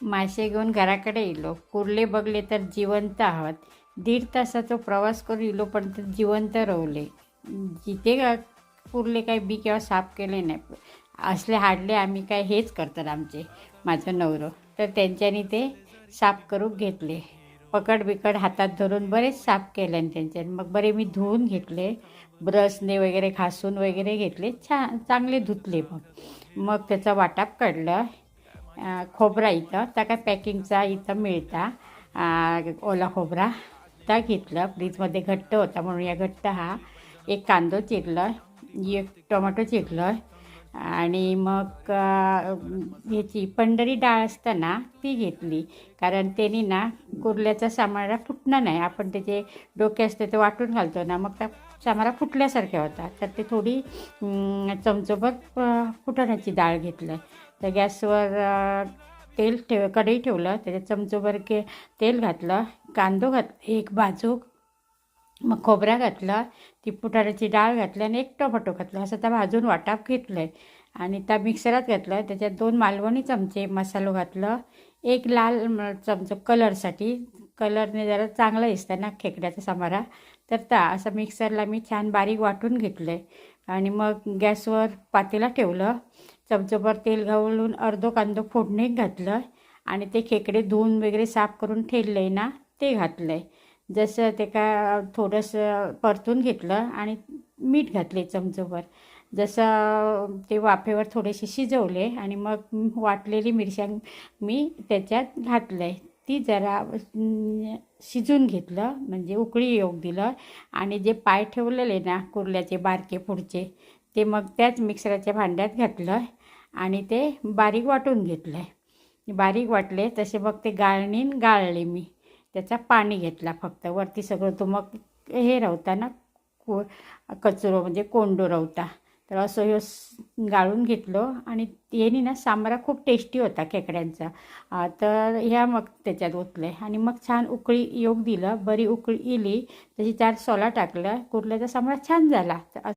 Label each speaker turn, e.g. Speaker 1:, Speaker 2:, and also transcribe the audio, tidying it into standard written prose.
Speaker 1: मासे घेऊन घराकडे इलो. कुर्ले बघले तर जिवंत आहोत. 1.5 तासाचा प्रवास करून इलो पण ते जिवंत रवले. जिथे कुर्ले काही बी किंवा साफ केले नाही असले हाडले. आम्ही काय हेच करतात आमचे माझं नवरो. तर त्यांच्यानी ते साफ करून घेतले. पकड बिकड हातात धरून बरेच साफ केले आणि त्यांच्यानी मग बरे मी धुवून घेतले. ब्रशने वगैरे घासून वगैरे घेतले. चांगले धुतले. मग त्याचा वाटाप काढलं. खोबरा इथं त्या काय पॅकिंगचा इथं मिळता ओला खोबरा त्या घेतलं. फ्रीजमध्ये घट्ट होता म्हणून या घट्ट हा. एक कांदो चिरलं, एक टोमॅटो चिरलं आणि मग ह्याची पंढरी डाळ असताना ती घेतली. कारण त्यांनी ना कुर्ल्याचा सामारा फुटणं नाही. आपण त्याचे डोके असते ते वाटून घालतो ना, मग त्या सामारा फुटल्यासारख्या होता. तर ते थोडी चमचोभर फुटण्याची डाळ घेतलं. तर गॅसवर कढई ठेवलं. त्याच्यात चमचोभर तेल घातलं, कांदो एक बाजूक, मग खोबरा घातला, ती फुटाण्याची डाळ घातली आणि एक टोमॅटो घातला. असं त्या भाजून वाटाप घेतलं आहे आणि त्या मिक्सरात घातलं. त्याच्यात 2 मालवणी चमचे मसालो घातलं, एक लाल चमचो कलरसाठी. कलरने जरा चांगलं दिसतं ना खेकड्याचा समारा. तर असं मिक्सरला मी छान बारीक वाटून घेतलं आहे आणि मग गॅसवर पातेला ठेवलं. चमचोभर तेल घालून अर्धो कांदो फोडणीत घातलं आणि ते खेकडे धुवून वगैरे साफ करून ठेवलं आहे ना ते घातलं आहे. जसं ते का थोडंसं परतून घेतलं आणि मीठ घातले चमचोभर. जसं ते वाफेवर थोडेसे शिजवले आणि मग वाटलेली मिरच्यां मी त्याच्यात घातलं आहे. ती जरा शिजून घेतलं म्हणजे उकळी येऊ दिलं आणि जे पाय ठेवलेले ना कुर्ल्याचे बारके पुढचे ते मग त्याच मिक्सरच्या भांड्यात घातलं आणि ते बारीक वाटून घेतलं आहे. बारीक वाटले तसे मग ते गाळले मी. त्याचा पाणी घेतला फक्त. वरती सगळं तो मग हे रवता ना कचरो म्हणजे कोंडो रवता. तर असं हे गाळून घेतलं आणि याने ना सांबारा खूप टेस्टी होता खेकड्यांचा. तर ह्या मग त्याच्यात ओतले आणि मग छान उकळी येऊ दिलं. बरी उकळी इली तशी 4 सोला टाकलं. कुर्ल्याचा सांबारा छान झाला.